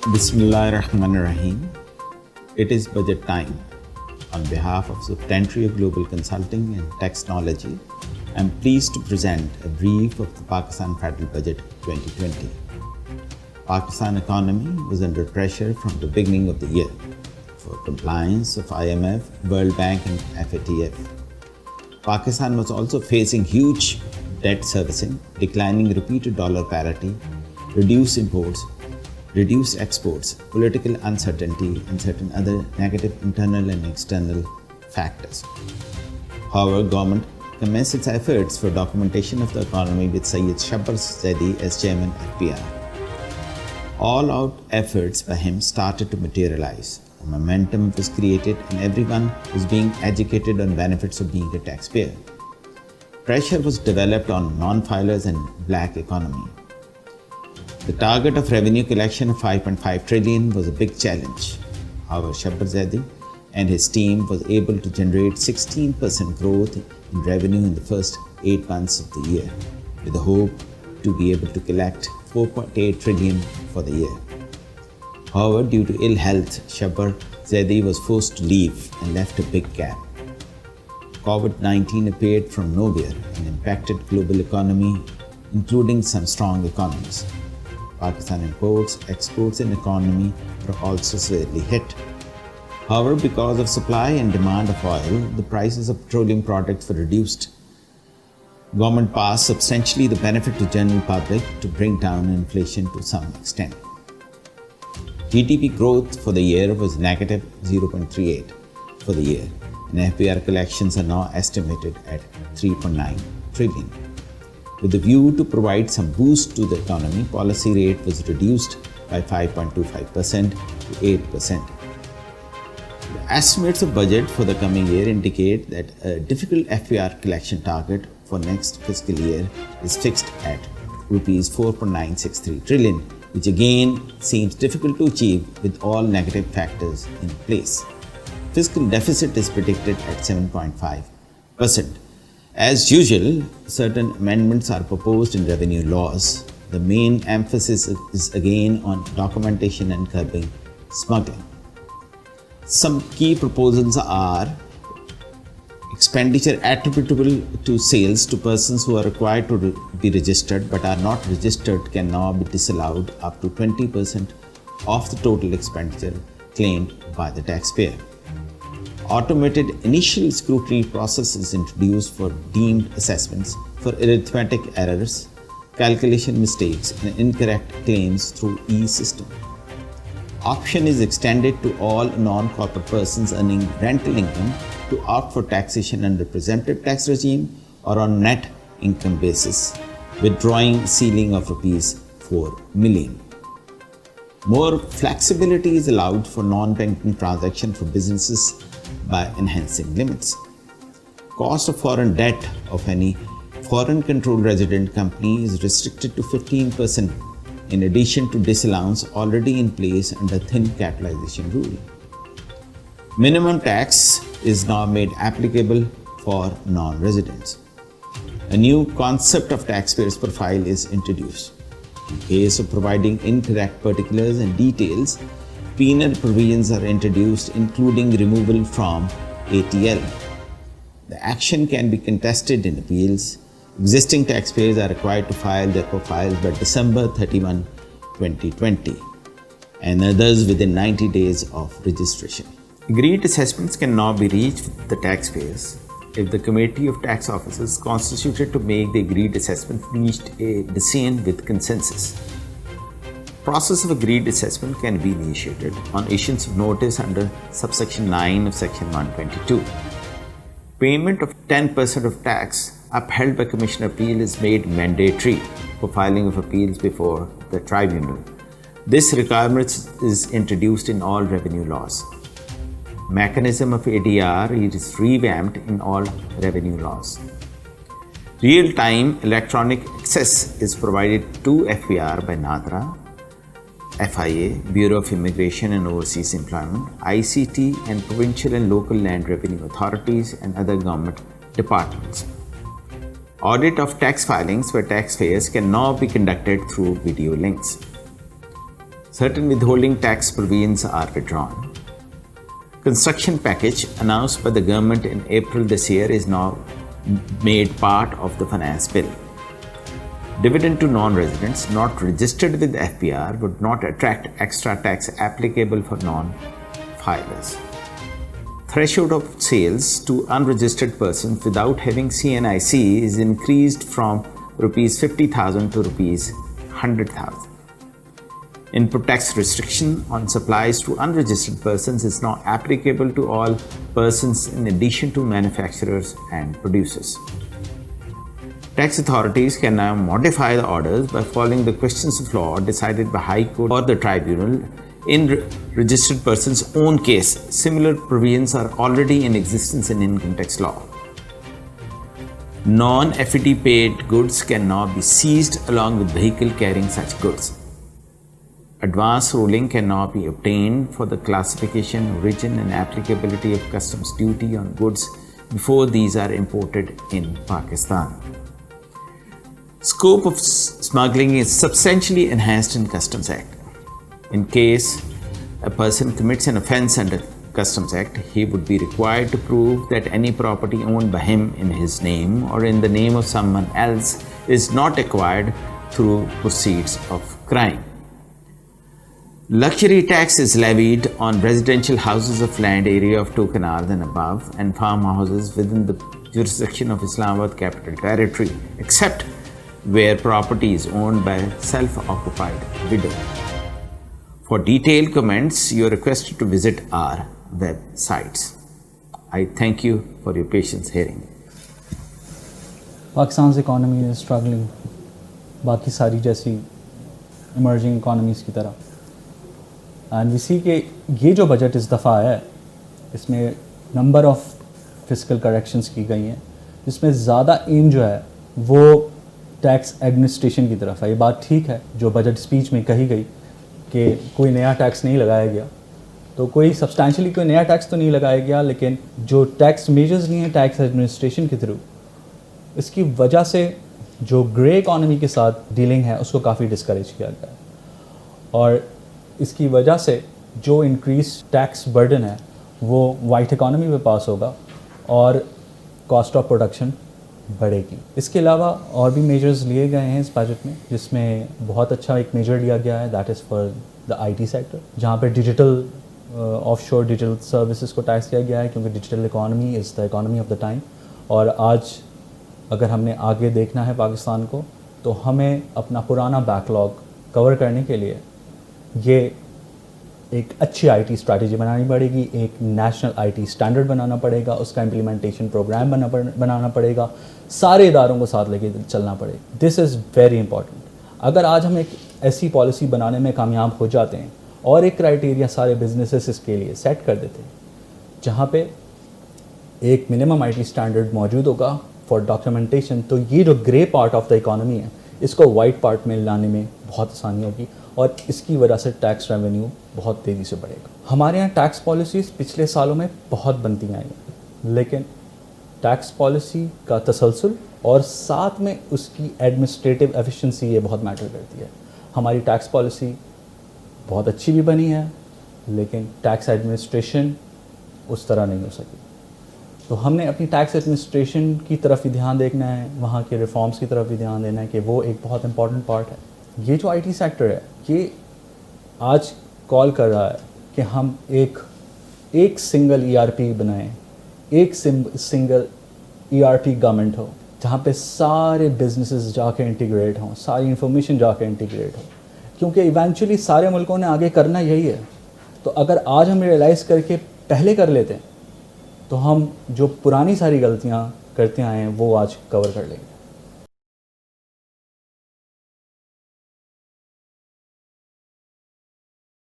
Bismillahirrahmanirrahim. It is budget time. On behalf of Septentrio Global Consulting and Taxknowlegi, I am pleased to present a brief of the Pakistan Federal Budget 2020. Pakistan economy was under pressure from the beginning of the year for compliance of IMF, World Bank and FATF. Pakistan was also facing huge debt servicing, declining rupee to dollar parity, reduced imports, reduced exports, political uncertainty, and certain other negative internal and external factors. However, government commenced its efforts for documentation of the economy with Syed Shaheryar Aziz as chairman FCA. All-out efforts by him started to materialize. A momentum was created and everyone was being educated on benefits of being a taxpayer. Pressure was developed on non-filers and black economy. The target of revenue collection of 5.5 trillion was a big challenge. However, Shaheryar Aziz and his team was able to generate 16% growth in revenue in the first 8 months of the year, with the hope to be able to collect 4.8 trillion for the year. However, due to ill health, Shaheryar Aziz was forced to leave and left a big gap. COVID-19 appeared from nowhere and impacted global economy, including some strong economies. Pakistan imports, exports and economy were also severely hit. However, because of supply and demand of oil, the prices of petroleum products were reduced. Government passed substantially the benefit to general public to bring down inflation to some extent. GDP growth for the year was negative 0.38 for the year, and FBR collections are now estimated at 3.9 trillion. With the view to provide some boost to the economy, policy rate was reduced by 5.25% to 8%. The estimates of budget for the coming year indicate that a difficult FBR collection target for next fiscal year is fixed at Rs 4.963 trillion, which again seems difficult to achieve with all negative factors in place. Fiscal deficit is predicted at 7.5%. As usual, certain amendments are proposed in revenue laws. The main emphasis is again on documentation and curbing smuggling. Some key proposals are expenditure attributable to sales to persons who are required to be registered but are not registered can now be disallowed up to 20% of the total expenditure claimed by the taxpayer. Automated initial scrutiny process is introduced for deemed assessments for arithmetic errors, calculation mistakes, and incorrect claims through e-system. Option is extended to all non-corporate persons earning rental income to opt for taxation under presumptive tax regime or on net income basis, withdrawing ceiling of Rs 4 million. More flexibility is allowed for non-banking transactions for businesses by enhancing limits. Cost of foreign debt of any foreign-controlled resident company is restricted to 15% in addition to disallowance already in place under thin capitalization rule. Minimum tax is now made applicable for non-residents. A new concept of taxpayer's profile is introduced. In case of providing incorrect particulars and details, penal provisions are introduced, including removal from ATL. The action can be contested in appeals. Existing taxpayers are required to file their profiles by December 31, 2020, and others within 90 days of registration. Agreed assessments can now be reached with the taxpayers if the Committee of Tax Officers constituted to make the agreed assessment reached a decision with consensus. Process of agreed assessment can be initiated on issuance of notice under subsection 9 of section 122. Payment of 10% of tax upheld by Commission Appeal is made mandatory for filing of appeals before the tribunal. This requirement is introduced in all revenue laws. Mechanism of ADR is revamped in all revenue laws. Real-time electronic access is provided to FBR by NADRA, FIA, Bureau of Immigration and Overseas Employment, ICT, and provincial and local land revenue authorities and other government departments. Audit of tax filings by taxpayers can now be conducted through video links. Certain withholding tax provisions are withdrawn. Construction package announced by the government in April this year is now made part of the finance bill. Dividend to non-residents not registered with FBR would not attract extra tax applicable for non-filers. Threshold of sales to unregistered persons without having CNIC is increased from Rs 50,000 to Rs 100,000. Input tax restriction on supplies to unregistered persons is now applicable to all persons in addition to manufacturers and producers. Tax authorities can now modify the orders by following the questions of law decided by High Court or the tribunal in registered person's own case. Similar provisions are already in existence in income tax law. Non-FET paid goods can now be seized along with vehicle carrying such goods. Advance ruling can now be obtained for the classification, origin and applicability of customs duty on goods before these are imported in Pakistan. Scope of smuggling is substantially enhanced in Customs Act. In case a person commits an offence under Customs Act, he would be required to prove that any property owned by him in his name or in the name of someone else is not acquired through proceeds of crime. Luxury tax is levied on residential houses of land area of 2 canals and above and farmhouses within the jurisdiction of Islamabad Capital Territory, except where property is owned by a self-occupied widow. For detailed comments, you are requested to visit our websites. I thank you for your patience hearing. Pakistan's economy is struggling, बाकी सारी जैसी emerging economies की तरह. And we see कि ये जो budget इस दफ़ा आया है, इसमें number of fiscal corrections की गई हैं, जिसमें ज़्यादा aim जो है वो टैक्स एडमिनिस्ट्रेशन की तरफ है. ये बात ठीक है जो बजट स्पीच में कही गई कि कोई नया टैक्स नहीं लगाया गया, तो कोई सब्सटैंशियली कोई नया टैक्स तो नहीं लगाया गया, लेकिन जो टैक्स मेजर्स लिए हैं टैक्स एडमिनिस्ट्रेशन के थ्रू, इसकी वजह से जो ग्रे इकॉनमी के साथ डीलिंग है उसको काफ़ी डिस्करेज किया गया है. और इसकी वजह से जो इंक्रीज टैक्स बर्डन है वो वाइट इकॉनमी पे पास होगा और कॉस्ट ऑफ प्रोडक्शन बढ़ेगी. इसके अलावा और भी मेजर्स लिए गए हैं इस बजट में, जिसमें बहुत अच्छा एक मेजर लिया गया है, that is for the IT sector, जहाँ पे डिजिटल ऑफशोर डिजिटल सर्विसेज को टैक्स किया गया है, क्योंकि digital economy is the economy of the time. और आज अगर हमने आगे देखना है पाकिस्तान को, तो हमें अपना पुराना बैकलॉग कवर करने के लिए ये एक अच्छी IT स्ट्रैटेजी बनानी पड़ेगी, एक नेशनल IT स्टैंडर्ड बनाना पड़ेगा, उसका इम्प्लीमेंटेशन प्रोग्राम बनाना पड़ेगा, सारे इदारों को साथ लेके चलना पड़ेगा. This is very important. अगर आज हम एक ऐसी पॉलिसी बनाने में कामयाब हो जाते हैं और एक क्राइटेरिया सारे बिजनेसेस के लिए सेट कर देते हैं, जहाँ पे एक मिनिमम IT स्टैंडर्ड मौजूद होगा फॉर डॉक्यूमेंटेशन, तो ये जो grey part of the economy है इसको वाइट पार्ट में लाने में बहुत आसानी होगी और इसकी वजह से टैक्स रेवेन्यू बहुत तेज़ी से बढ़ेगा. हमारे यहाँ टैक्स पॉलिसीज़ पिछले सालों में बहुत बनती आई हैं, लेकिन टैक्स पॉलिसी का तसलसल और साथ में उसकी एडमिनिस्ट्रेटिव एफिशिएंसी ये बहुत मैटर करती है. हमारी टैक्स पॉलिसी बहुत अच्छी भी बनी है, लेकिन टैक्स एडमिनिस्ट्रेशन उस तरह नहीं हो सकी. तो हमने अपनी टैक्स एडमिनिस्ट्रेशन की तरफ भी ध्यान देखना है, वहाँ के रिफॉर्म्स की तरफ भी ध्यान देना है कि वो एक बहुत इंपॉर्टेंट पार्ट है. ये जो IT सेक्टर है ये आज कॉल कर रहा है कि हम एक सिंगल ERP बनाएं, एक सिंगल ERP गवर्नमेंट हो, जहाँ पे सारे बिजनेसेस जाके इंटीग्रेट हों, सारी इंफॉर्मेशन जाके इंटीग्रेट हो, क्योंकि इवेंचुअली सारे मुल्कों ने आगे करना यही है. तो अगर आज हम रियलाइज़ करके पहले कर लेते हैं तो हम जो पुरानी सारी गलतियाँ करते आए हैं वो आज कवर कर लेंगे.